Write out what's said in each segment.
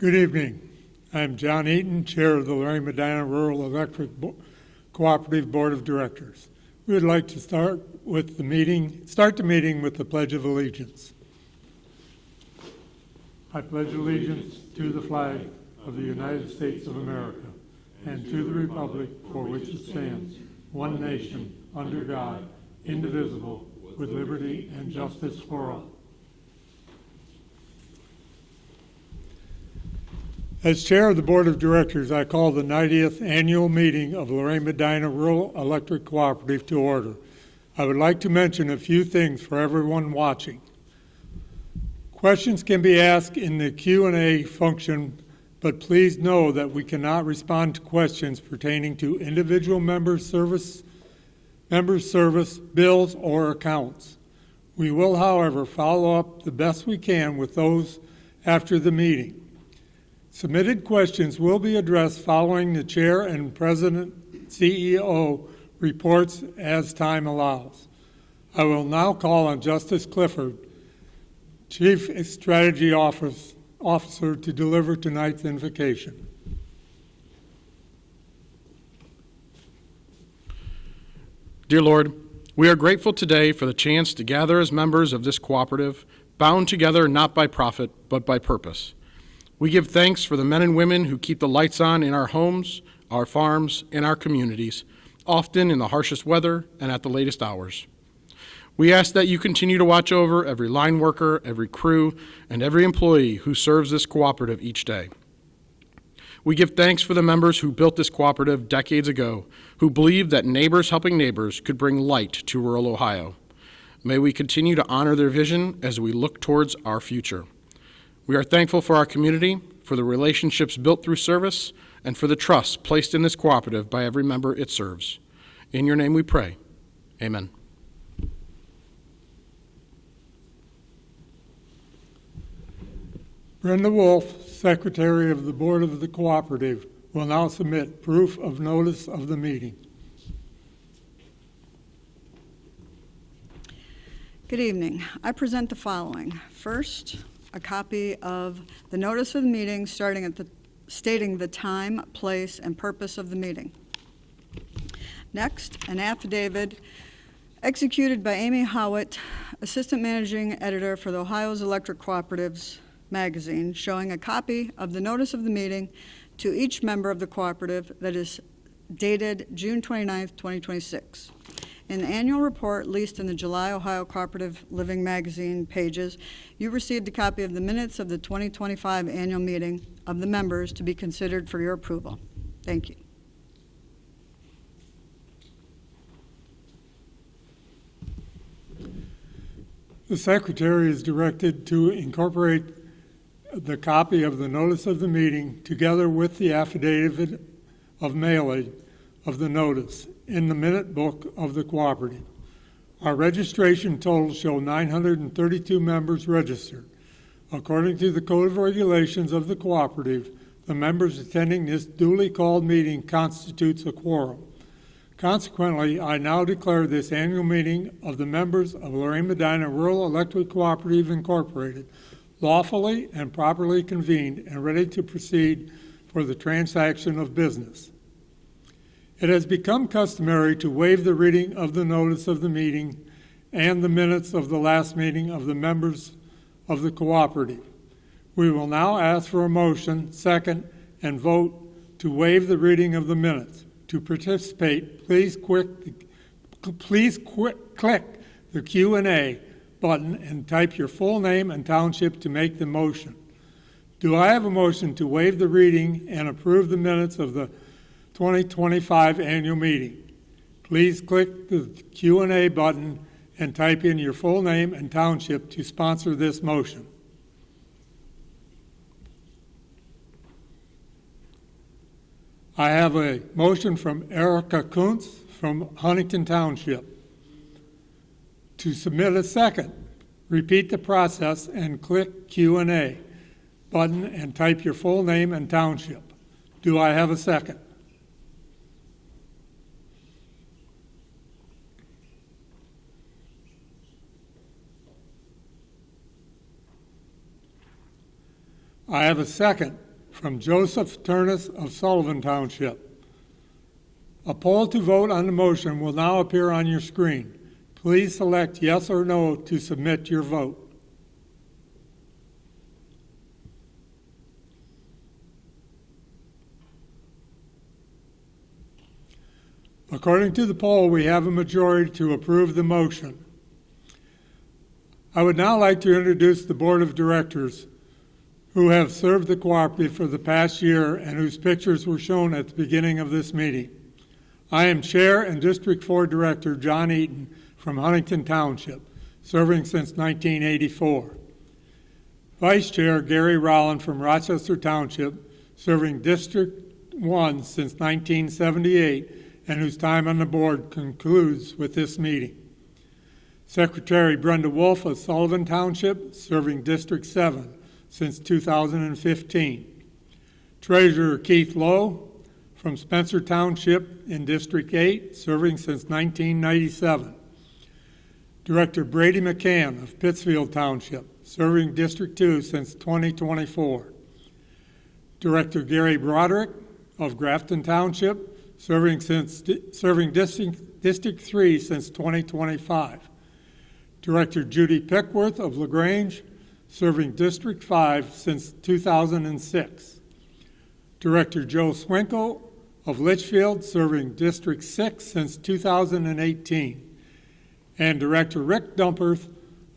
Good evening. I'm John Eaton, Chair of the Lorain-Medina Rural Electric Cooperative Board of Directors. We would like to start the meeting with the Pledge of Allegiance. I pledge allegiance to the flag of the United States of America and to the republic for which it stands, one nation, under God, indivisible, with liberty and justice for all. As Chair of the Board of Directors, I call the 90th Annual Meeting of Lorain-Medina Rural Electric Cooperative to order. I would like to mention a few things for everyone watching. Questions can be asked in the Q&A function, but please know that we cannot respond to questions pertaining to individual member service, bills, or accounts. We will, however, follow up the best we can with those after the meeting. Submitted questions will be addressed following the Chair and President CEO reports as time allows. I will now call on Justice Clifford, Chief Strategy Officer, to deliver tonight's invocation. Dear Lord, we are grateful today for the chance to gather as members of this cooperative, bound together not by profit, but by purpose. We give thanks for the men and women who keep the lights on in our homes, our farms, and our communities, often in the harshest weather and at the latest hours. We ask that you continue to watch over every line worker, every crew, and every employee who serves this cooperative each day. We give thanks for the members who built this cooperative decades ago, who believed that neighbors helping neighbors could bring light to rural Ohio. May we continue to honor their vision as we look towards our future. We are thankful for our community, for the relationships built through service, and for the trust placed in this cooperative by every member it serves. In your name we pray. Amen. Brenda Wolf, Secretary of the Board of the Cooperative, will now submit proof of notice of the meeting. Good evening. I present the following. First, a copy of the notice of the meeting stating the time, place, and purpose of the meeting. Next, an affidavit executed by Amy Howitt, Assistant Managing Editor for the Ohio's Electric Cooperatives magazine, showing a copy of the notice of the meeting to each member of the cooperative that is dated June 29th, 2026. In the annual report leased in the July Ohio Cooperative Living magazine pages, you received a copy of the minutes of the 2025 annual meeting of the members to be considered for your approval. Thank you. The Secretary is directed to incorporate the copy of the notice of the meeting together with the affidavit of mailing of the notice in the minute book of the cooperative. Our registration totals show 932 members registered. According to the Code of Regulations of the Cooperative, the members attending this duly called meeting constitutes a quorum. Consequently, I now declare this annual meeting of the members of Lorain-Medina Rural Electric Cooperative Incorporated lawfully and properly convened and ready to proceed for the transaction of business. It has become customary to waive the reading of the notice of the meeting and the minutes of the last meeting of the members of the cooperative. We will now ask for a motion, second, and vote to waive the reading of the minutes. To participate, please click the Q&A button and type your full name and township to make the motion. Do I have a motion to waive the reading and approve the minutes of the 2025 annual meeting? Please click the Q&A button and type in your full name and township to sponsor this motion. I have a motion from Erica Kuntz from Huntington Township. To submit a second, repeat the process and click Q&A button and type your full name and township. Do I have a second? I have a second from Joseph Turnus of Sullivan Township. A poll to vote on the motion will now appear on your screen. Please select yes or no to submit your vote. According to the poll, we have a majority to approve the motion. I would now like to introduce the Board of Directors who have served the cooperative for the past year and whose pictures were shown at the beginning of this meeting. I am Chair and District 4 Director John Eaton from Huntington Township, serving since 1984. Vice Chair Gary Rowland from Rochester Township, serving District 1 since 1978, and whose time on the board concludes with this meeting. Secretary Brenda Wolf of Sullivan Township, serving District 7 since 2015. Treasurer Keith Lowe from Spencer Township in District 8, serving since 1997. Director Brady McCann of Pittsfield Township, serving District 2 since 2024. Director Gary Broderick of Grafton Township, serving District 3 since 2025. Director Judy Pickworth of LaGrange, serving District 5 since 2006. Director Joe Swinko of Litchfield, serving District 6 since 2018. And Director Rick Dumperth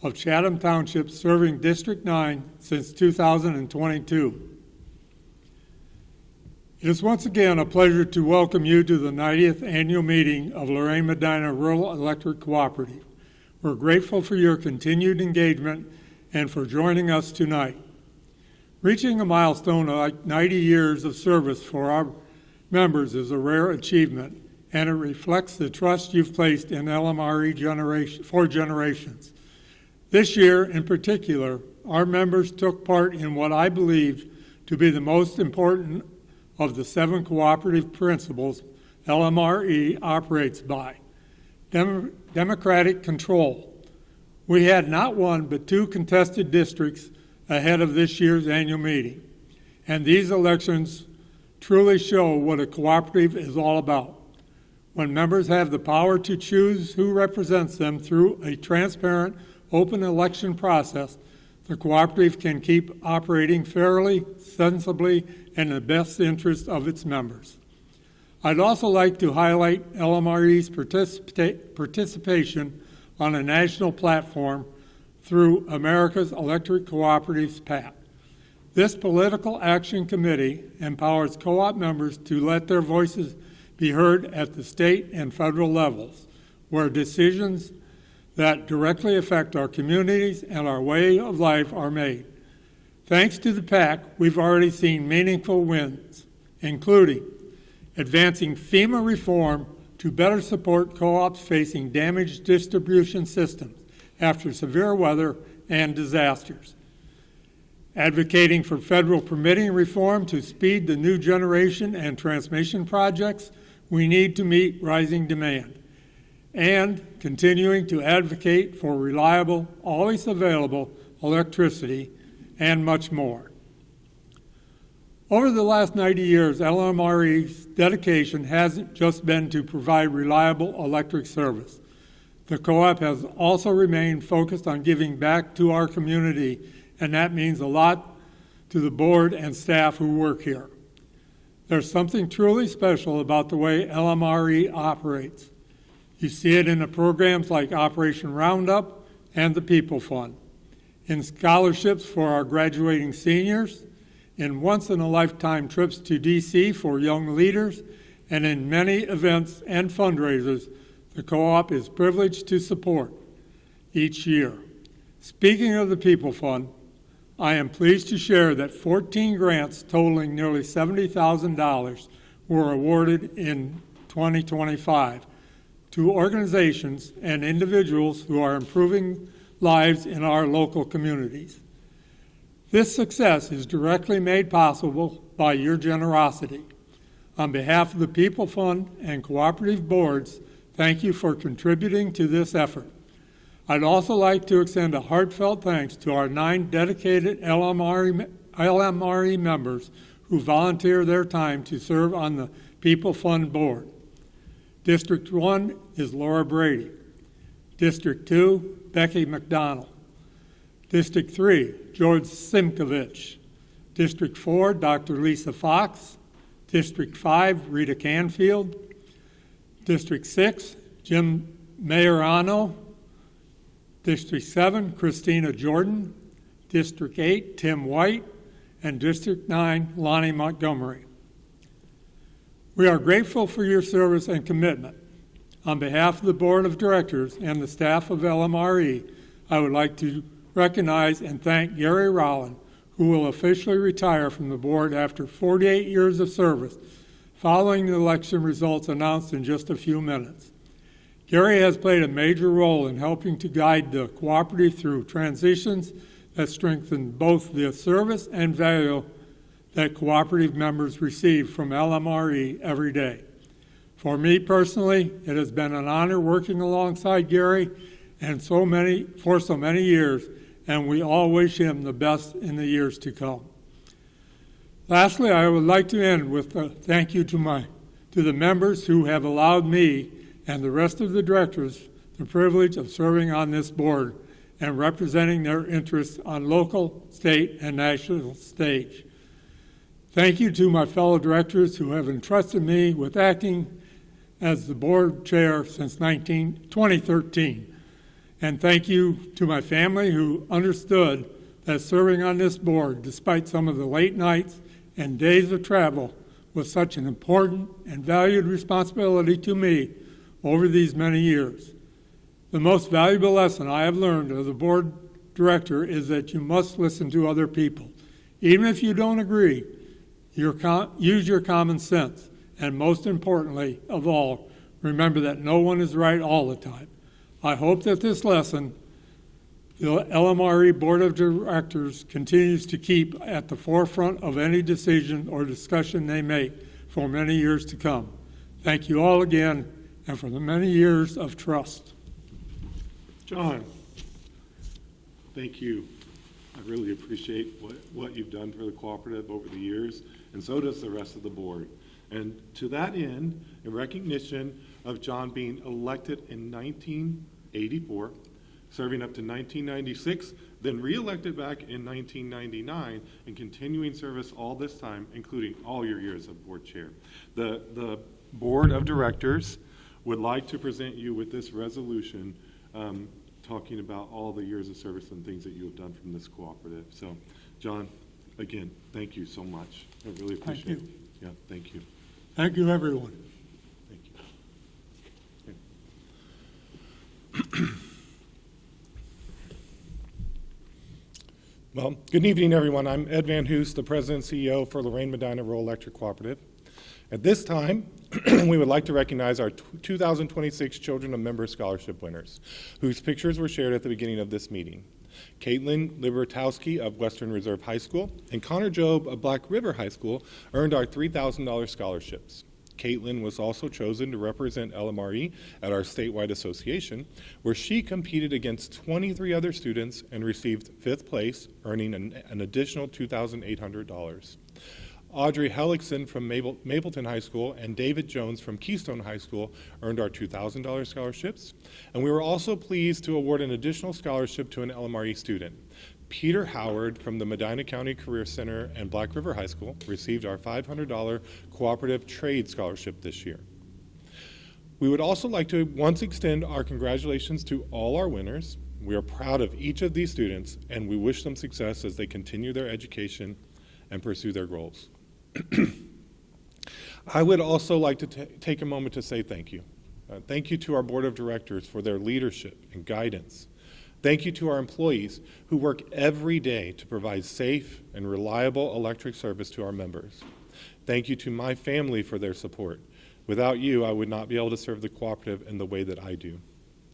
of Chatham Township, serving District 9 since 2022. It is once again a pleasure to welcome you to the 90th annual meeting of Lorain-Medina Rural Electric Cooperative. We're grateful for your continued engagement and for joining us tonight. Reaching a milestone like 90 years of service for our members is a rare achievement, and it reflects the trust you've placed in LMRE for generations. This year, in particular, our members took part in what I believe to be the most important of the 7 cooperative principles LMRE operates by. Democratic control. We had not one but 2 contested districts ahead of this year's annual meeting, and these elections truly show what a cooperative is all about. When members have the power to choose who represents them through a transparent, open election process, the cooperative can keep operating fairly, sensibly, and in the best interest of its members. I'd also like to highlight LMRE's participation on a national platform through America's Electric Cooperatives PAC. This political action committee empowers co-op members to let their voices be heard at the state and federal levels, where decisions that directly affect our communities and our way of life are made. Thanks to the PAC, we've already seen meaningful wins, including advancing FEMA reform to better support co-ops facing damaged distribution systems after severe weather and disasters. Advocating for federal permitting reform to speed the new generation and transmission projects we need to meet rising demand. And continuing to advocate for reliable, always available electricity, and much more. Over the last 90 years, LMRE's dedication hasn't just been to provide reliable electric service. The co-op has also remained focused on giving back to our community, and that means a lot to the board and staff who work here. There's something truly special about the way LMRE operates. You see it in the programs like Operation Roundup and the People Fund, in scholarships for our graduating seniors, in once-in-a-lifetime trips to D.C. for young leaders, and in many events and fundraisers the co-op is privileged to support each year. Speaking of the People Fund, I am pleased to share that 14 grants totaling nearly $70,000 were awarded in 2025 to organizations and individuals who are improving lives in our local communities. This success is directly made possible by your generosity. On behalf of the People Fund and Cooperative boards, thank you for contributing to this effort. I'd also like to extend a heartfelt thanks to our 9 dedicated LMRE members who volunteer their time to serve on the People Fund board. District 1 is Laura Brady. District 2, Becky McDonald. District 3, George Simkovich. District 4, Dr. Lisa Fox. District 5, Rita Canfield. District 6, Jim Majorano. District 7, Christina Jordan. District 8, Tim White. And District 9, Lonnie Montgomery. We are grateful for your service and commitment. On behalf of the Board of Directors and the staff of LMRE, I would like to recognize and thank Gary Rowland, who will officially retire from the board after 48 years of service, following the election results announced in just a few minutes. Gary has played a major role in helping to guide the cooperative through transitions that strengthen both the service and value that cooperative members receive from LMRE every day. For me personally, it has been an honor working alongside Gary for so many years, and we all wish him the best in the years to come. Lastly, I would like to end with a thank you to the members who have allowed me and the rest of the directors the privilege of serving on this board and representing their interests on local, state, and national stage. Thank you to my fellow directors who have entrusted me with acting as the board chair since 2013. And thank you to my family who understood that serving on this board, despite some of the late nights and days of travel, was such an important and valued responsibility to me over these many years. The most valuable lesson I have learned as a board director is that you must listen to other people. Even if you don't agree, use your common sense. And most importantly of all, remember that no one is right all the time. I hope that this lesson, the LMRE Board of Directors continues to keep at the forefront of any decision or discussion they make for many years to come. Thank you all again, and for the many years of trust. John, thank you. I really appreciate what you've done for the cooperative over the years, and so does the rest of the board. And to that end, in recognition of John being elected in 1984, serving up to 1996, then re-elected back in 1999, and continuing service all this time, including all your years of board chair. The Board of Directors would like to present you with this resolution talking about all the years of service and things that you have done from this cooperative. So, John, again, thank you so much. I really appreciate it. Thank you. Yeah, thank you. Thank you, everyone. Thank you. Well, good evening, everyone. I'm Ed Van Hoos, the President and CEO for Lorain-Medina Rural Electric Cooperative. At this time, we would like to recognize our 2026 Children of Members Scholarship winners, whose pictures were shared at the beginning of this meeting. Caitlin Libertowski of Western Reserve High School and Connor Job of Black River High School earned our $3,000 scholarships. Caitlin was also chosen to represent LMRE at our statewide association, where she competed against 23 other students and received 5th place, earning an additional $2,800. Audrey Hellickson from Mapleton High School and David Jones from Keystone High School earned our $2,000 scholarships. And we were also pleased to award an additional scholarship to an LMRE student. Peter Howard from the Medina County Career Center and Black River High School received our $500 Cooperative Trade Scholarship this year. We would also like to once extend our congratulations to all our winners. We are proud of each of these students, and we wish them success as they continue their education and pursue their goals. I would also like to take a moment to say thank you. Thank you to our board of directors for their leadership and guidance. Thank you to our employees who work every day to provide safe and reliable electric service to our members. Thank you to my family for their support. Without you, I would not be able to serve the cooperative in the way that I do.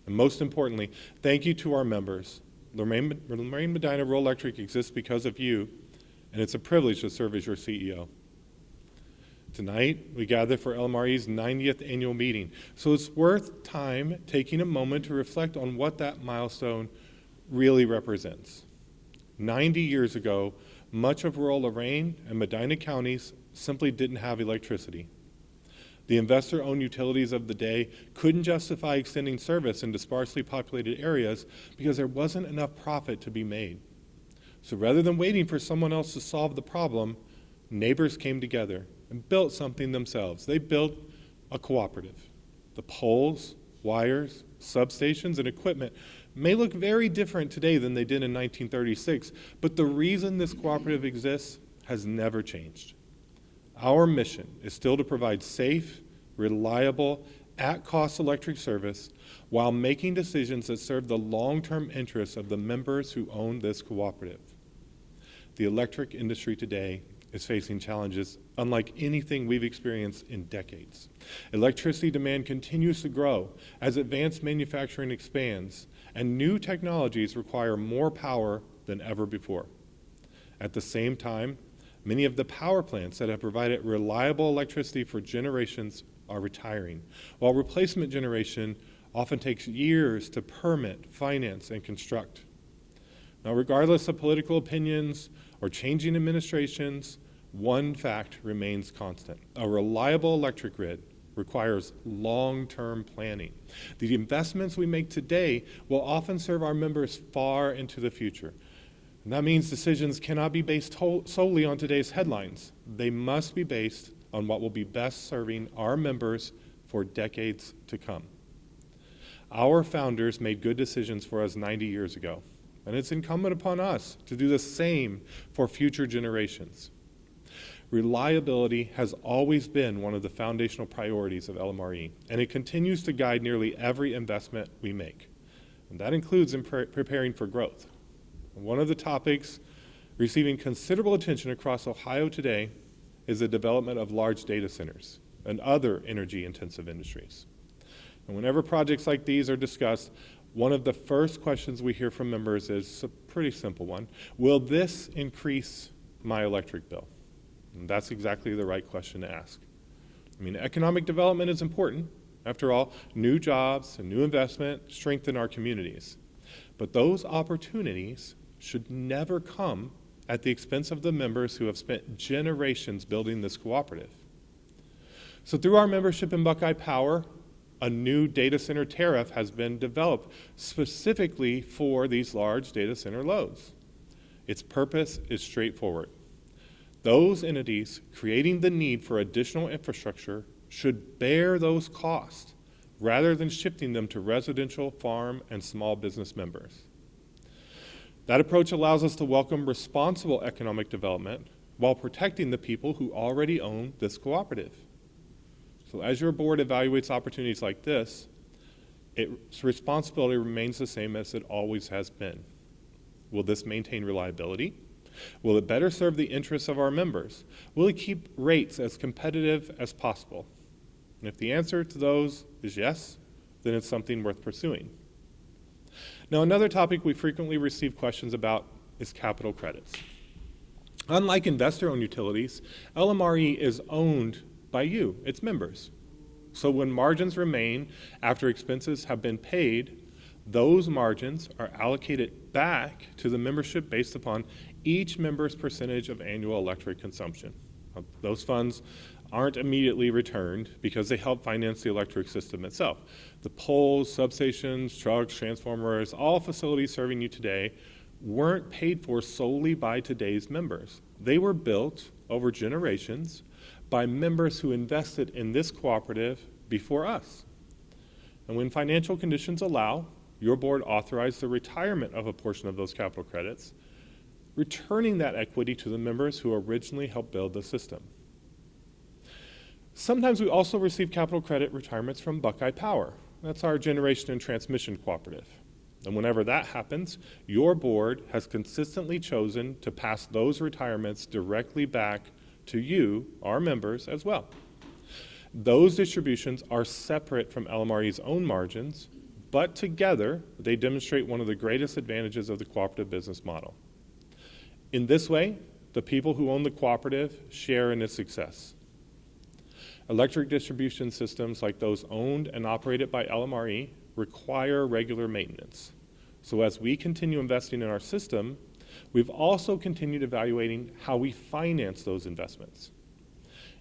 And most importantly, thank you to our members. Lorain-Medina Rural Electric exists because of you, and it's a privilege to serve as your CEO. Tonight, we gather for LMRE's 90th annual meeting, so it's worth time taking a moment to reflect on what that milestone really represents. 90 years ago, much of rural Lorain and Medina counties simply didn't have electricity. The investor-owned utilities of the day couldn't justify extending service into sparsely populated areas because there wasn't enough profit to be made. So rather than waiting for someone else to solve the problem, neighbors came together and built something themselves. They built a cooperative. The poles, wires, substations, and equipment may look very different today than they did in 1936, but the reason this cooperative exists has never changed. Our mission is still to provide safe, reliable, at-cost electric service while making decisions that serve the long-term interests of the members who own this cooperative. The electric industry today is facing challenges unlike anything we've experienced in decades. Electricity demand continues to grow as advanced manufacturing expands, and new technologies require more power than ever before. At the same time, many of the power plants that have provided reliable electricity for generations are retiring, while replacement generation often takes years to permit, finance, and construct. Now, regardless of political opinions or changing administrations, one fact remains constant. A reliable electric grid requires long-term planning. The investments we make today will often serve our members far into the future. And that means decisions cannot be based solely on today's headlines. They must be based on what will be best serving our members for decades to come. Our founders made good decisions for us 90 years ago, and it's incumbent upon us to do the same for future generations. Reliability has always been one of the foundational priorities of LMRE, and it continues to guide nearly every investment we make. And that includes in preparing for growth. One of the topics receiving considerable attention across Ohio today is the development of large data centers and other energy-intensive industries. And whenever projects like these are discussed, one of the first questions we hear from members is a pretty simple one. Will this increase my electric bill? And that's exactly the right question to ask. I mean, economic development is important. After all, new jobs and new investment strengthen our communities. But those opportunities should never come at the expense of the members who have spent generations building this cooperative. So through our membership in Buckeye Power, a new data center tariff has been developed specifically for these large data center loads. Its purpose is straightforward. Those entities creating the need for additional infrastructure should bear those costs rather than shifting them to residential, farm, and small business members. That approach allows us to welcome responsible economic development while protecting the people who already own this cooperative. So as your board evaluates opportunities like this, its responsibility remains the same as it always has been. Will this maintain reliability? Will it better serve the interests of our members? Will it keep rates as competitive as possible? And if the answer to those is yes, then it's something worth pursuing. Now, another topic we frequently receive questions about is capital credits. Unlike investor-owned utilities, LMRE is owned by you, its members. So when margins remain after expenses have been paid, those margins are allocated back to the membership based upon each member's percentage of annual electric consumption. Those funds aren't immediately returned because they help finance the electric system itself. The poles, substations, trucks, transformers, all facilities serving you today weren't paid for solely by today's members. They were built over generations by members who invested in this cooperative before us. And when financial conditions allow, your board authorized the retirement of a portion of those capital credits, returning that equity to the members who originally helped build the system. Sometimes we also receive capital credit retirements from Buckeye Power. That's our generation and transmission cooperative. And whenever that happens, your board has consistently chosen to pass those retirements directly back to you, our members, as well. Those distributions are separate from LMRE's own margins, but together they demonstrate one of the greatest advantages of the cooperative business model. In this way, the people who own the cooperative share in its success. Electric distribution systems like those owned and operated by LMRE require regular maintenance. So as we continue investing in our system, we've also continued evaluating how we finance those investments.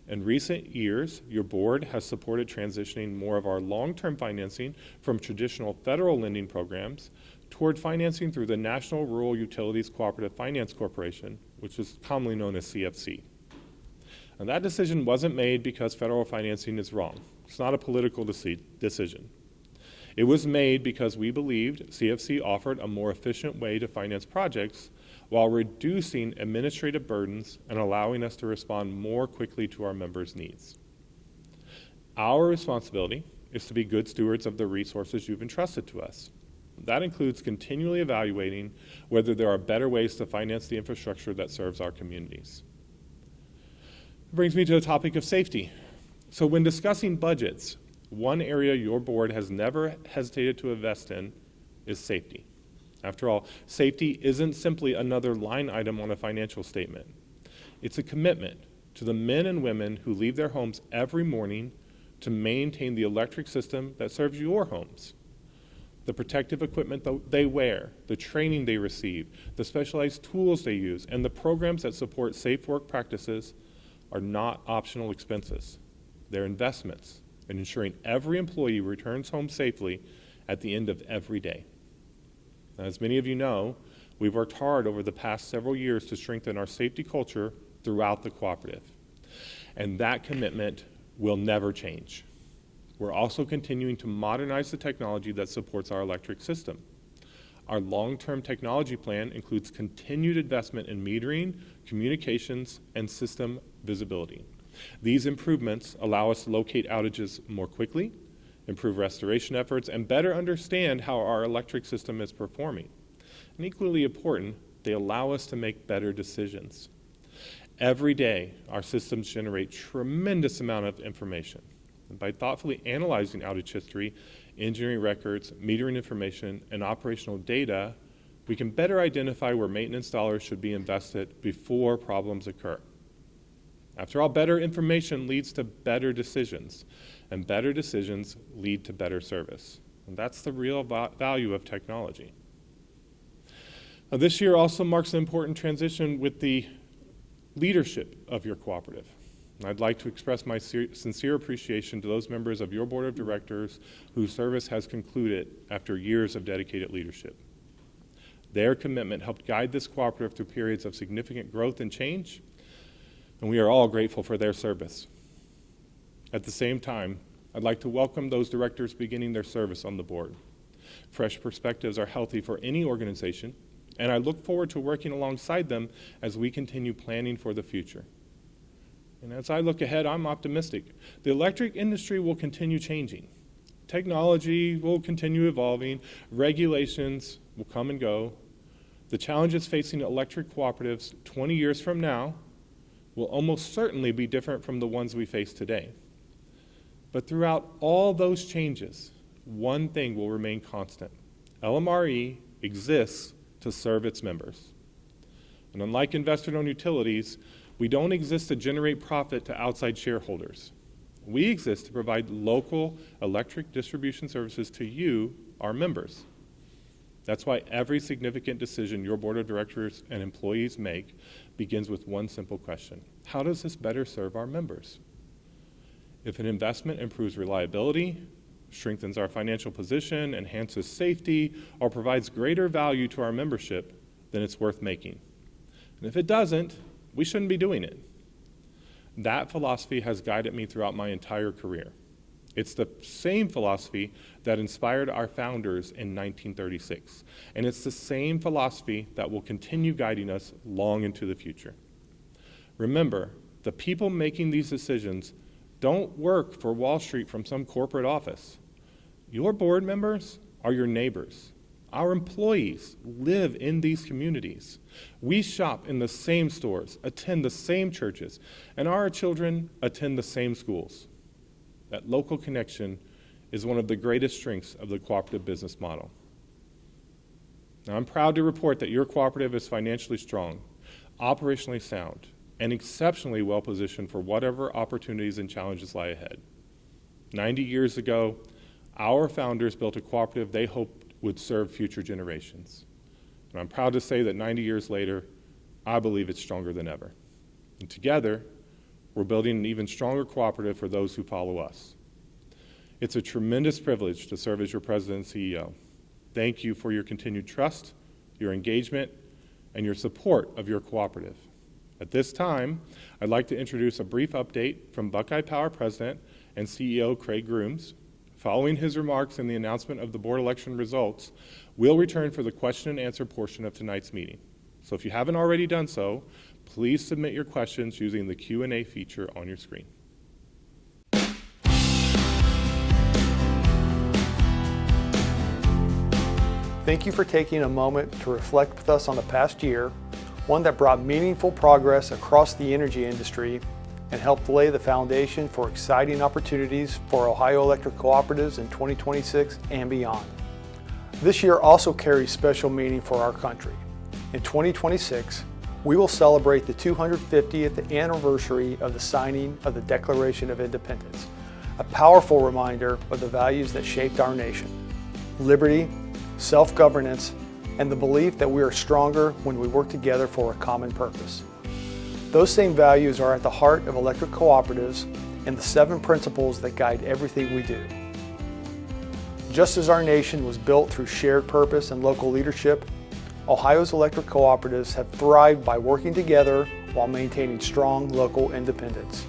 In recent years, your board has supported transitioning more of our long-term financing from traditional federal lending programs toward financing through the National Rural Utilities Cooperative Finance Corporation, which is commonly known as CFC. And that decision wasn't made because federal financing is wrong. It's not a political decision. It was made because we believed CFC offered a more efficient way to finance projects while reducing administrative burdens and allowing us to respond more quickly to our members' needs. Our responsibility is to be good stewards of the resources you've entrusted to us. That includes continually evaluating whether there are better ways to finance the infrastructure that serves our communities. It brings me to the topic of safety. So when discussing budgets, one area your board has never hesitated to invest in is safety. After all, safety isn't simply another line item on a financial statement. It's a commitment to the men and women who leave their homes every morning to maintain the electric system that serves your homes. The protective equipment they wear, the training they receive, the specialized tools they use, and the programs that support safe work practices are not optional expenses. They're investments in ensuring every employee returns home safely at the end of every day. As many of you know, we've worked hard over the past several years to strengthen our safety culture throughout the cooperative. And that commitment will never change. We're also continuing to modernize the technology that supports our electric system. Our long-term technology plan includes continued investment in metering, communications, and system visibility. These improvements allow us to locate outages more quickly, improve restoration efforts, and better understand how our electric system is performing. And equally important, they allow us to make better decisions. Every day, our systems generate tremendous amount of information. And by thoughtfully analyzing outage history, engineering records, metering information, and operational data, we can better identify where maintenance dollars should be invested before problems occur. After all, better information leads to better decisions, and better decisions lead to better service. And that's the real value of technology. Now, this year also marks an important transition with the leadership of your cooperative. I'd like to express my sincere appreciation to those members of your board of directors whose service has concluded after years of dedicated leadership. Their commitment helped guide this cooperative through periods of significant growth and change, and we are all grateful for their service. At the same time, I'd like to welcome those directors beginning their service on the board. Fresh perspectives are healthy for any organization, and I look forward to working alongside them as we continue planning for the future. And as I look ahead, I'm optimistic. The electric industry will continue changing. Technology will continue evolving. Regulations will come and go. The challenges facing electric cooperatives 20 years from now will almost certainly be different from the ones we face today. But throughout all those changes, one thing will remain constant. LMRE exists to serve its members. And unlike investor-owned utilities, we don't exist to generate profit to outside shareholders. We exist to provide local electric distribution services to you, our members. That's why every significant decision your board of directors and employees make begins with one simple question: how does this better serve our members? If an investment improves reliability, strengthens our financial position, enhances safety, or provides greater value to our membership, then it's worth making. And if it doesn't, we shouldn't be doing it. That philosophy has guided me throughout my entire career. It's the same philosophy that inspired our founders in 1936, and it's the same philosophy that will continue guiding us long into the future. Remember, the people making these decisions don't work for Wall Street from some corporate office. Your board members are your neighbors. Our employees live in these communities. We shop in the same stores, attend the same churches, and our children attend the same schools. That local connection is one of the greatest strengths of the cooperative business model. Now, I'm proud to report that your cooperative is financially strong, operationally sound, and exceptionally well positioned for whatever opportunities and challenges lie ahead. 90 years ago, our founders built a cooperative they hoped would serve future generations. And I'm proud to say that 90 years later, I believe it's stronger than ever. And together, we're building an even stronger cooperative for those who follow us. It's a tremendous privilege to serve as your president and CEO. Thank you for your continued trust, your engagement, and your support of your cooperative. At this time, I'd like to introduce a brief update from Buckeye Power President and CEO Craig Grooms. Following his remarks and the announcement of the board election results, we'll return for the question and answer portion of tonight's meeting. So if you haven't already done so, please submit your questions using the Q&A feature on your screen. Thank you for taking a moment to reflect with us on the past year, one that brought meaningful progress across the energy industry and helped lay the foundation for exciting opportunities for Ohio Electric Cooperatives in 2026 and beyond. This year also carries special meaning for our country. In 2026, we will celebrate the 250th anniversary of the signing of the Declaration of Independence, a powerful reminder of the values that shaped our nation: liberty, self-governance, and the belief that we are stronger when we work together for a common purpose. Those same values are at the heart of electric cooperatives and the 7 principles that guide everything we do. Just as our nation was built through shared purpose and local leadership, Ohio's electric cooperatives have thrived by working together while maintaining strong local independence.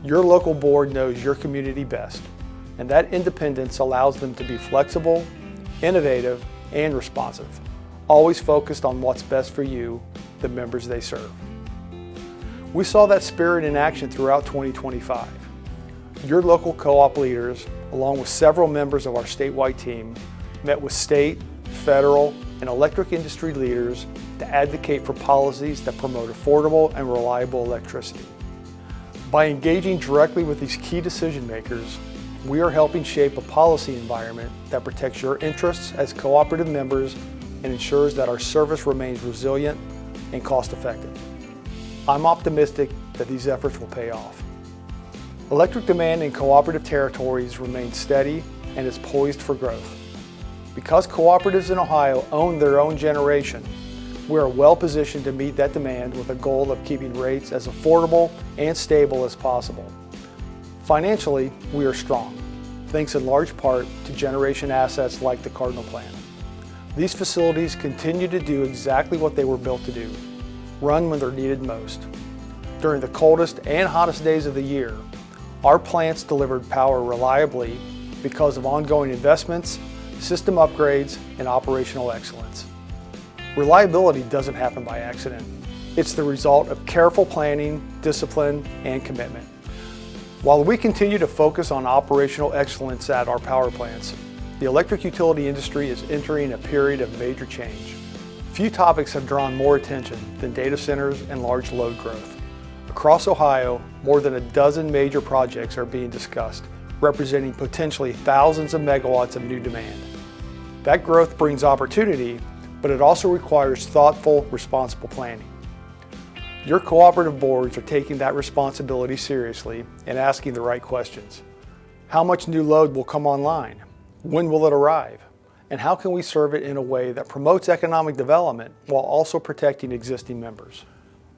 Your local board knows your community best, and that independence allows them to be flexible, innovative, and responsive, always focused on what's best for you, the members they serve. We saw that spirit in action throughout 2025. Your local co-op leaders, along with several members of our statewide team, met with state, federal, and electric industry leaders to advocate for policies that promote affordable and reliable electricity. By engaging directly with these key decision makers, we are helping shape a policy environment that protects your interests as cooperative members and ensures that our service remains resilient and cost-effective. I'm optimistic that these efforts will pay off. Electric demand in cooperative territories remains steady and is poised for growth. Because cooperatives in Ohio own their own generation, we are well positioned to meet that demand with a goal of keeping rates as affordable and stable as possible. Financially, we are strong, thanks in large part to generation assets like the Cardinal Plan. These facilities continue to do exactly what they were built to do: run when they're needed most. During the coldest and hottest days of the year, our plants delivered power reliably because of ongoing investments, system upgrades, and operational excellence. Reliability doesn't happen by accident. It's the result of careful planning, discipline, and commitment. While we continue to focus on operational excellence at our power plants, the electric utility industry is entering a period of major change. Few topics have drawn more attention than data centers and large load growth. Across Ohio, more than a dozen major projects are being discussed, representing potentially thousands of megawatts of new demand. That growth brings opportunity, but it also requires thoughtful, responsible planning. Your cooperative boards are taking that responsibility seriously and asking the right questions. How much new load will come online? When will it arrive? And how can we serve it in a way that promotes economic development while also protecting existing members?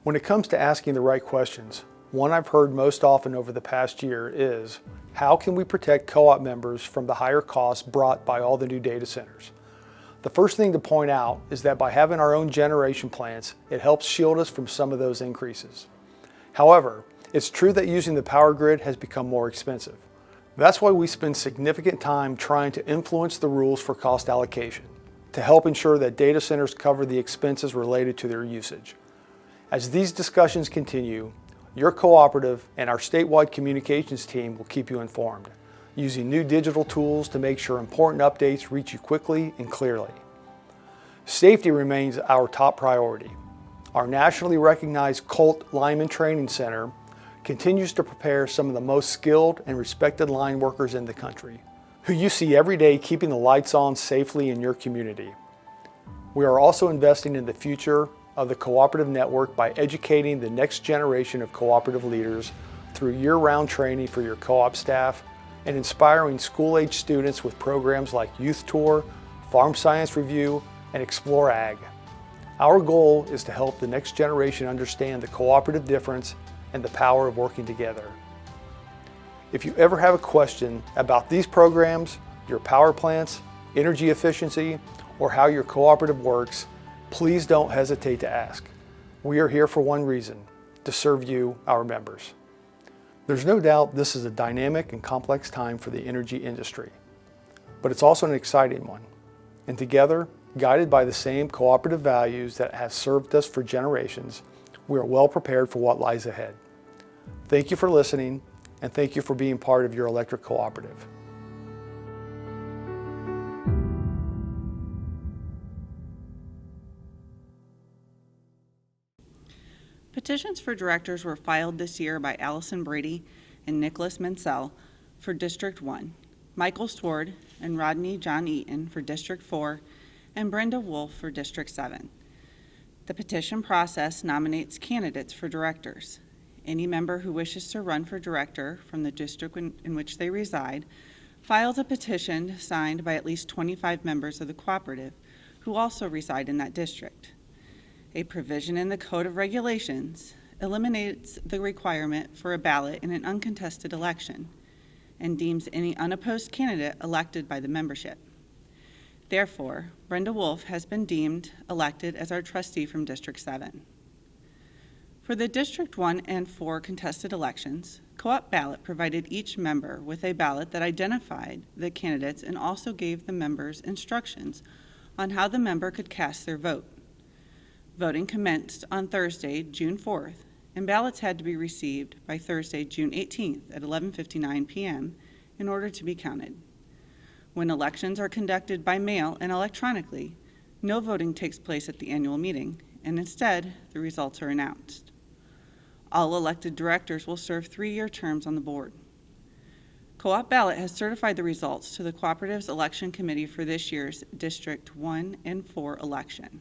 When it comes to asking the right questions, one I've heard most often over the past year is, how can we protect co-op members from the higher costs brought by all the new data centers? The first thing to point out is that by having our own generation plants, it helps shield us from some of those increases. However, it's true that using the power grid has become more expensive. That's why we spend significant time trying to influence the rules for cost allocation to help ensure that data centers cover the expenses related to their usage. As these discussions continue, your cooperative and our statewide communications team will keep you informed, using new digital tools to make sure important updates reach you quickly and clearly. Safety remains our top priority. Our nationally recognized Colt Lineman Training Center continues to prepare some of the most skilled and respected line workers in the country, who you see every day keeping the lights on safely in your community. We are also investing in the future of the cooperative network by educating the next generation of cooperative leaders through year-round training for your co-op staff and inspiring school-age students with programs like Youth Tour, Farm Science Review, and Explore Ag. Our goal is to help the next generation understand the cooperative difference and the power of working together. If you ever have a question about these programs, your power plants, energy efficiency, or how your cooperative works, please don't hesitate to ask. We are here for one reason, to serve you, our members. There's no doubt this is a dynamic and complex time for the energy industry, but it's also an exciting one. And together, guided by the same cooperative values that have served us for generations, we are well prepared for what lies ahead. Thank you for listening, and thank you for being part of your electric cooperative. Petitions for directors were filed this year by Allison Brady and Nicholas Mansell for District 1, Michael Sword and Rodney John Eaton for District 4, and Brenda Wolf for District 7. The petition process nominates candidates for directors. Any member who wishes to run for director from the district in which they reside files a petition signed by at least 25 members of the cooperative who also reside in that district. A provision in the Code of Regulations eliminates the requirement for a ballot in an uncontested election and deems any unopposed candidate elected by the membership. Therefore, Brenda Wolf has been deemed elected as our trustee from District 7. For the District 1 and 4 contested elections, Co-op Ballot provided each member with a ballot that identified the candidates and also gave the members instructions on how the member could cast their vote. Voting commenced on Thursday, June 4th, and ballots had to be received by Thursday, June 18th at 11:59 p.m. in order to be counted. When elections are conducted by mail and electronically, no voting takes place at the annual meeting, and instead, the results are announced. All elected directors will serve 3-year terms on the board. Co-op Ballot has certified the results to the Cooperative's election committee for this year's District 1 and 4 election.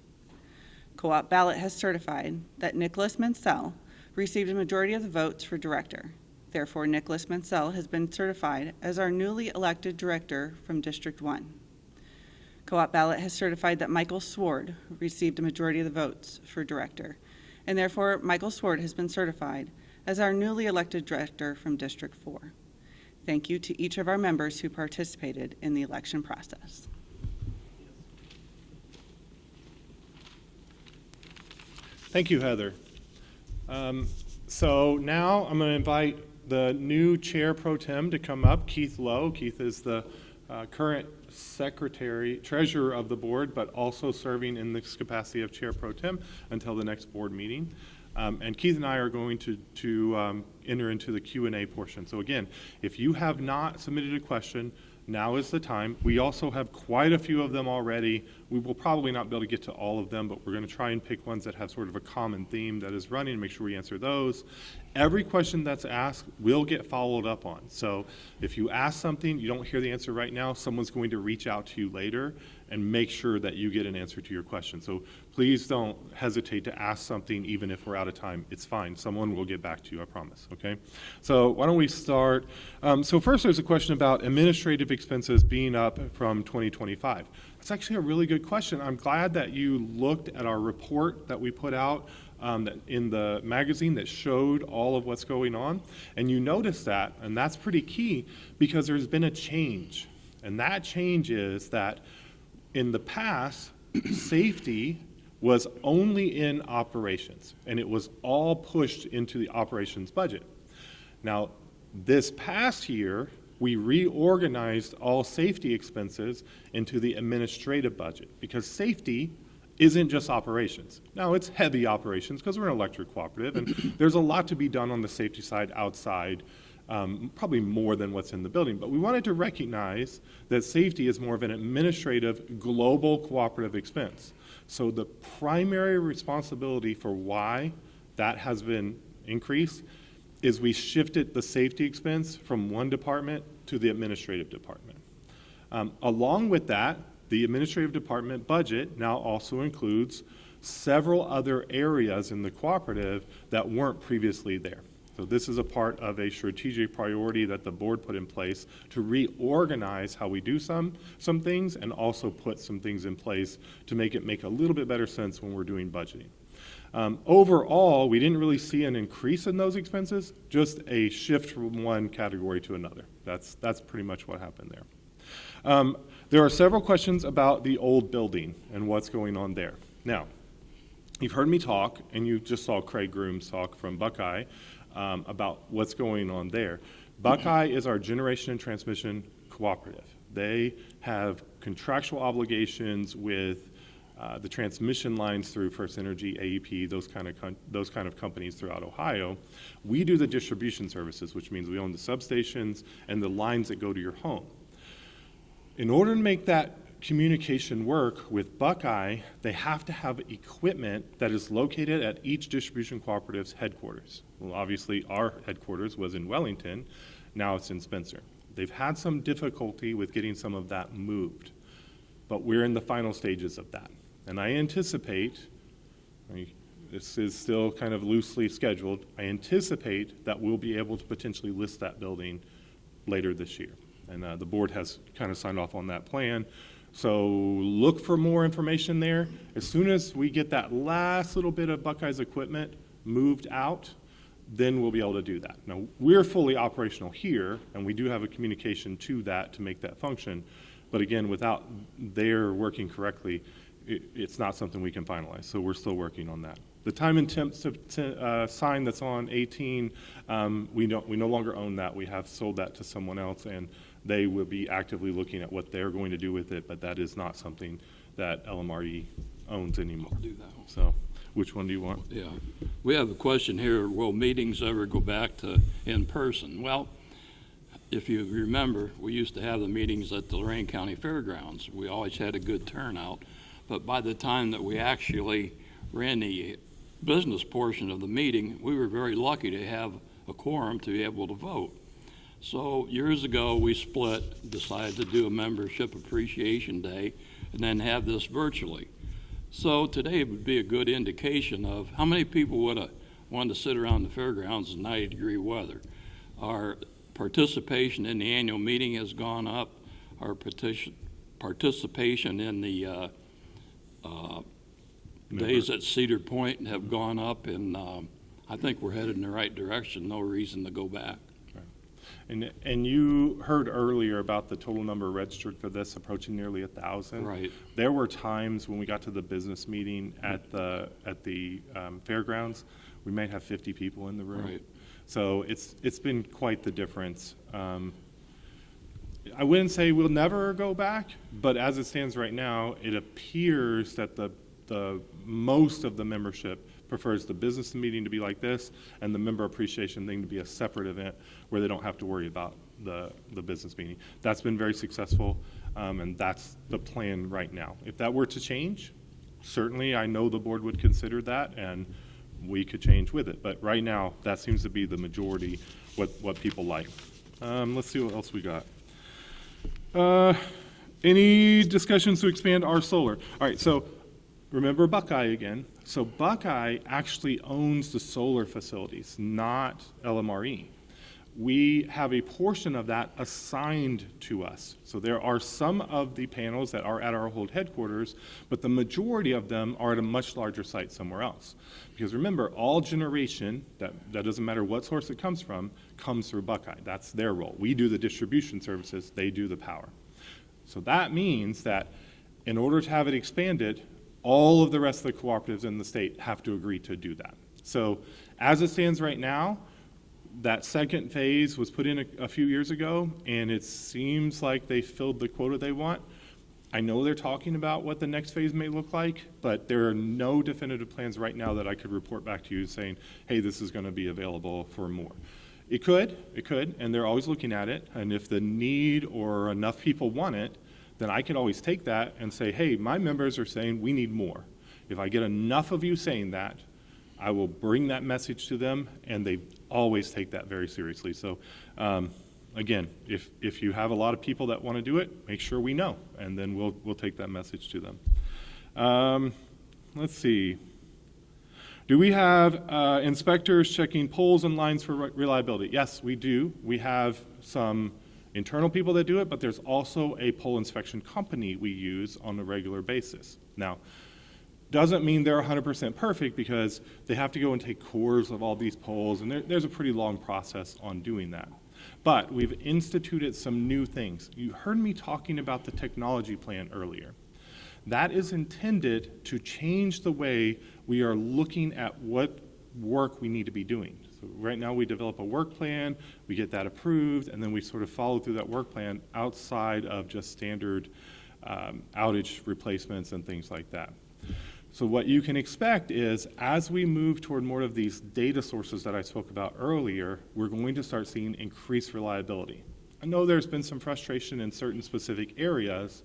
Co-op Ballot has certified that Nicholas Mansell received a majority of the votes for director. Therefore, Nicholas Mansell has been certified as our newly elected director from District 1. Co-op Ballot has certified that Michael Sword received a majority of the votes for director, and therefore Michael Sword has been certified as our newly elected director from District 4. Thank you to each of our members who participated in the election process. Thank you, Heather. So now I'm going to invite the new chair pro tem to come up, Keith Lowe. Keith is the current secretary, treasurer of the board, but also serving in this capacity of chair pro tem until the next board meeting. And Keith and I are going to enter into the Q&A portion. So again, if you have not submitted a question, now is the time. We also have quite a few of them already. We will probably not be able to get to all of them, but we're going to try and pick ones that have sort of a common theme that is running and make sure we answer those. Every question that's asked will get followed up on. So if you ask something, you don't hear the answer right now, someone's going to reach out to you later and make sure that you get an answer to your question. So please don't hesitate to ask something even if we're out of time. It's fine. Someone will get back to you, I promise, okay? So why don't we start? So first there's a question about administrative expenses being up from 2025. That's actually a really good question. I'm glad that you looked at our report that we put out in the magazine that showed all of what's going on, and you noticed that, and that's pretty key because there's been a change. And that change is that in the past, safety was only in operations, and it was all pushed into the operations budget. Now, this past year, we reorganized all safety expenses into the administrative budget because safety isn't just operations. Now, it's heavy operations because we're an electric cooperative, and there's a lot to be done on the safety side outside, probably more than what's in the building. But we wanted to recognize that safety is more of an administrative, global cooperative expense. So the primary responsibility for why that has been increased is we shifted the safety expense from one department to the administrative department. Along with that, the administrative department budget now also includes several other areas in the cooperative that weren't previously there. So this is a part of a strategic priority that the board put in place to reorganize how we do some things and also put some things in place to make it make a little bit better sense when we're doing budgeting. Overall, we didn't really see an increase in those expenses, just a shift from one category to another. That's pretty much what happened there. There are several questions about the old building and what's going on there. Now, you've heard me talk, and you just saw Craig Grooms talk from Buckeye about what's going on there. Buckeye is our generation and transmission cooperative. They have contractual obligations with the transmission lines through First Energy, AEP, those kind of companies throughout Ohio. We do the distribution services, which means we own the substations and the lines that go to your home. In order to make that communication work with Buckeye, they have to have equipment that is located at each distribution cooperative's headquarters. Well, obviously, our headquarters was in Wellington. Now it's in Spencer. They've had some difficulty with getting some of that moved, but we're in the final stages of that. And I anticipate, this is still kind of loosely scheduled, I anticipate that we'll be able to potentially list that building later this year. And the board has kind of signed off on that plan. So look for more information there. As soon as we get that last little bit of Buckeye's equipment moved out, then we'll be able to do that. Now, we're fully operational here, and we do have a communication to that to make that function. But again, without their working correctly, it's not something we can finalize. So we're still working on that. The time and temp sign that's on 18, we no longer own that. We have sold that to someone else, and they will be actively looking at what they're going to do with it, but that is not something that LMRE owns anymore. I'll do that one. So which one do you want? Yeah. We have a question here, will meetings ever go back to in-person? Well, if you remember, we used to have the meetings at the Lorain County Fairgrounds. We always had a good turnout, but by the time that we actually ran the business portion of the meeting, we were very lucky to have a quorum to be able to vote. So years ago, we split, decided to do a membership appreciation day, and then have this virtually. So today would be a good indication of how many people would have wanted to sit around the fairgrounds in 90-degree weather. Our participation in the annual meeting has gone up. Our participation in the days at Cedar Point have gone up, and I think we're headed in the right direction. No reason to go back. And you heard earlier about the total number registered for this approaching nearly 1,000. Right. There were times when we got to the business meeting at the fairgrounds, we might have 50 people in the room. Right. So it's been quite the difference. I wouldn't say we'll never go back, but as it stands right now, it appears that the most of the membership prefers the business meeting to be like this and the member appreciation thing to be a separate event where they don't have to worry about the business meeting. That's been very successful, and that's the plan right now. If that were to change, certainly I know the board would consider that, and we could change with it. But right now, that seems to be the majority, what people like. Let's see what else we got. Any discussions to expand our solar? All right, so remember Buckeye again. So Buckeye actually owns the solar facilities, not LMRE. We have a portion of that assigned to us. So there are some of the panels that are at our old headquarters, but the majority of them are at a much larger site somewhere else. Because remember, all generation, that doesn't matter what source it comes from, comes through Buckeye. That's their role. We do the distribution services, they do the power. So that means that in order to have it expanded, all of the rest of the cooperatives in the state have to agree to do that. So as it stands right now, that second phase was put in a few years ago, and it seems like they filled the quota they want. I know they're talking about what the next phase may look like, but there are no definitive plans right now that I could report back to you saying, hey, this is going to be available for more. It could, and they're always looking at it, and if the need or enough people want it, then I could always take that and say, hey, my members are saying we need more. If I get enough of you saying that, I will bring that message to them, and they always take that very seriously. So again, if you have a lot of people that want to do it, make sure we know, and then we'll take that message to them. Let's see. Do we have inspectors checking poles and lines for reliability? Yes, we do. We have some internal people that do it, but there's also a pole inspection company we use on a regular basis. Now, doesn't mean they're 100% perfect because they have to go and take cores of all these poles, and there's a pretty long process on doing that. But we've instituted some new things. You heard me talking about the technology plan earlier. That is intended to change the way we are looking at what work we need to be doing. So right now we develop a work plan, we get that approved, and then we sort of follow through that work plan outside of just standard outage replacements and things like that. So what you can expect is as we move toward more of these data sources that I spoke about earlier, we're going to start seeing increased reliability. I know there's been some frustration in certain specific areas.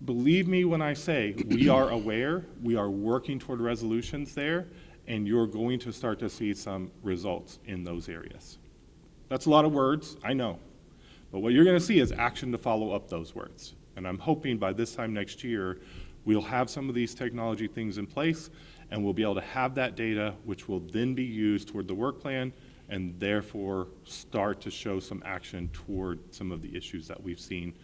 Believe me when I say we are aware, we are working toward resolutions there, and you're going to start to see some results in those areas. That's a lot of words, I know. But what you're going to see is action to follow up those words. And I'm hoping by this time next year, we'll have some of these technology things in place, and we'll be able to have that data, which will then be used toward the work plan, and therefore start to show some action toward some of the issues that we've seen.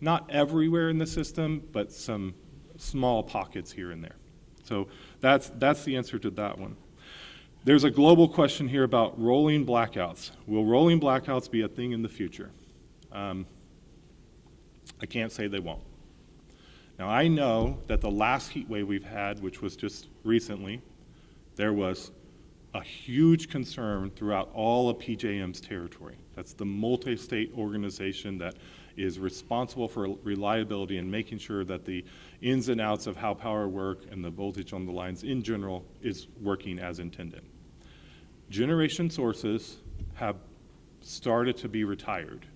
Not everywhere in the system, but some small pockets here and there. So that's the answer to that one. There's a global question here about rolling blackouts. Will rolling blackouts be a thing in the future? I can't say they won't. Now, I know that the last heat wave we've had, which was just recently, there was a huge concern throughout all of PJM's territory. That's the multi-state organization that is responsible for reliability and making sure that the ins and outs of how power work and the voltage on the lines in general is working as intended. Generation sources have started to be retired.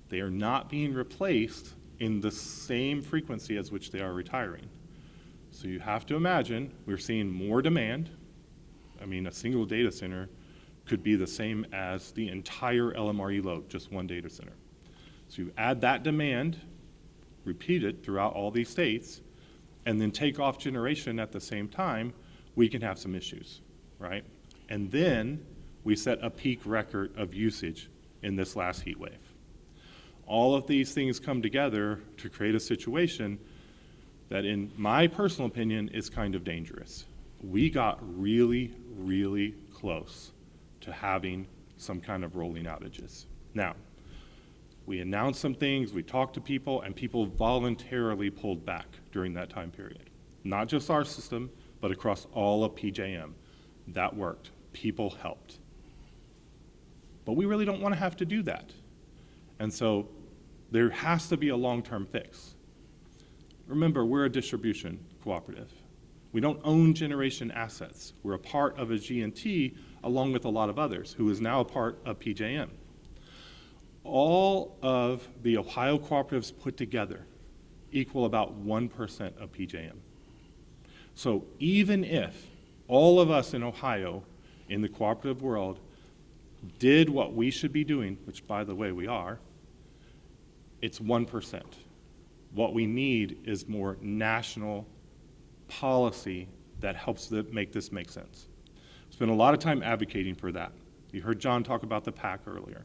They are not being replaced in the same frequency as which they are retiring. So you have to imagine we're seeing more demand. I mean, a single data center could be the same as the entire LMRE load, just one data center. So you add that demand, repeat it throughout all these states, and then take off generation at the same time, we can have some issues, right? And then we set a peak record of usage in this last heat wave. All of these things come together to create a situation that, in my personal opinion, is kind of dangerous. We got really, really close to having some kind of rolling outages. Now, we announced some things, we talked to people, and people voluntarily pulled back during that time period. Not just our system, but across all of PJM. That worked. People helped. But we really don't want to have to do that. And so there has to be a long-term fix. Remember, we're a distribution cooperative. We don't own generation assets. We're a part of a G&T along with a lot of others, who is now a part of PJM. all of the Ohio cooperatives put together equal about 1% of PJM. So even if all of us in Ohio, in the cooperative world, did what we should be doing, which by the way we are, it's 1%. What we need is more national policy that helps make this make sense. Spent a lot of time advocating for that. You heard John talk about the PAC earlier.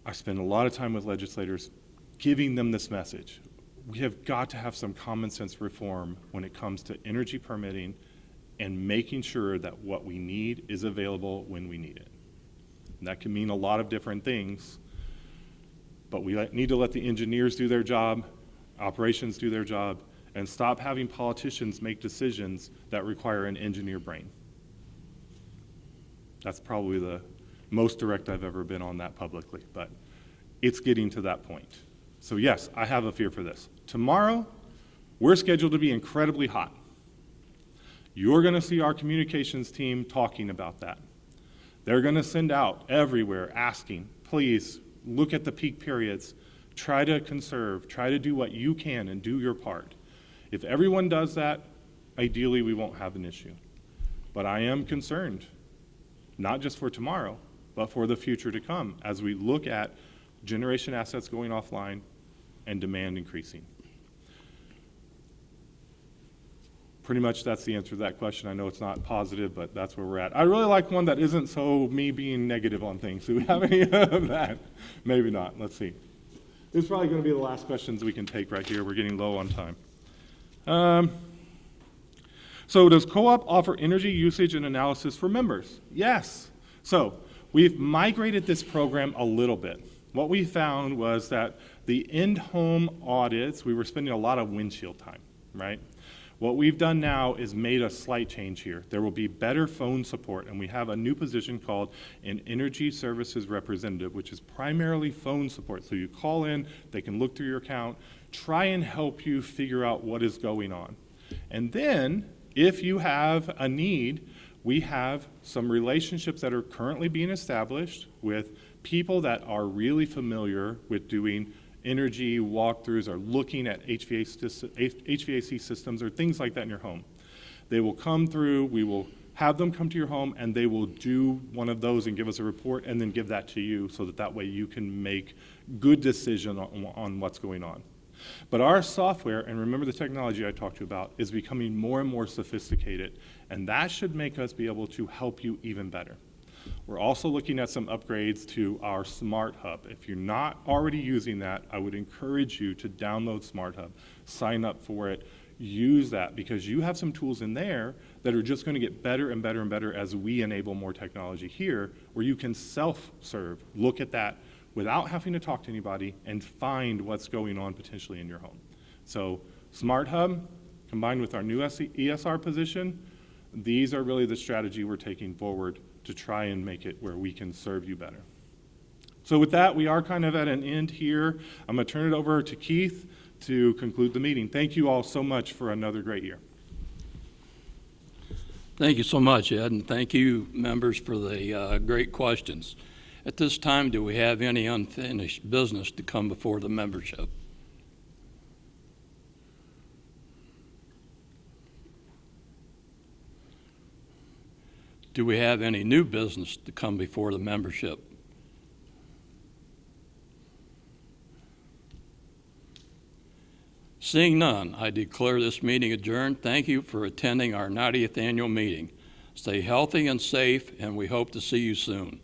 I spend a lot of time with legislators giving them this message. We have got to have some common sense reform when it comes to energy permitting and making sure that what we need is available when we need it. And that can mean a lot of different things, but we need to let the engineers do their job, operations do their job, and stop having politicians make decisions that require an engineer brain. That's probably the most direct I've ever been on that publicly, but it's getting to that point. So yes, I have a fear for this. Tomorrow, we're scheduled to be incredibly hot. You're going to see our communications team talking about that. They're going to send out everywhere asking, please look at the peak periods, try to conserve, try to do what you can and do your part. If everyone does that, ideally we won't have an issue. But I am concerned, not just for tomorrow, but for the future to come as we look at generation assets going offline and demand increasing. Pretty much that's the answer to that question. I know it's not positive, but that's where we're at. I really like one that isn't so me being negative on things. Do we have any of that? Maybe not. Let's see. This is probably going to be the last questions we can take right here. We're getting low on time. So does co-op offer energy usage and analysis for members? Yes. So we've migrated this program a little bit. What we found was that the in-home audits, we were spending a lot of windshield time, right? What we've done now is made a slight change here. There will be better phone support, and we have a new position called an Energy Services Representative, which is primarily phone support. So you call in, they can look through your account, try and help you figure out what is going on. And then, if you have a need, we have some relationships that are currently being established with people that are really familiar with doing energy walkthroughs or looking at HVAC systems or things like that in your home. They will come through, we will have them come to your home, and they will do one of those and give us a report and then give that to you so that way you can make good decision on what's going on. But our software, and remember the technology I talked to you about, is becoming more and more sophisticated, and that should make us be able to help you even better. We're also looking at some upgrades to our Smart Hub. If you're not already using that, I would encourage you to download Smart Hub, sign up for it, use that, because you have some tools in there that are just going to get better and better and better as we enable more technology here, where you can self-serve, look at that without having to talk to anybody and find what's going on potentially in your home. So Smart Hub, combined with our new ESR position, these are really the strategy we're taking forward to try and make it where we can serve you better. So with that, we are kind of at an end here. I'm going to turn it over to Keith to conclude the meeting. Thank you all so much for another great year. Thank you so much, Ed, and thank you, members, for the great questions. At this time, do we have any unfinished business to come before the membership? Do we have any new business to come before the membership? Seeing none, I declare this meeting adjourned. Thank you for attending our 90th annual meeting. Stay healthy and safe, and we hope to see you soon.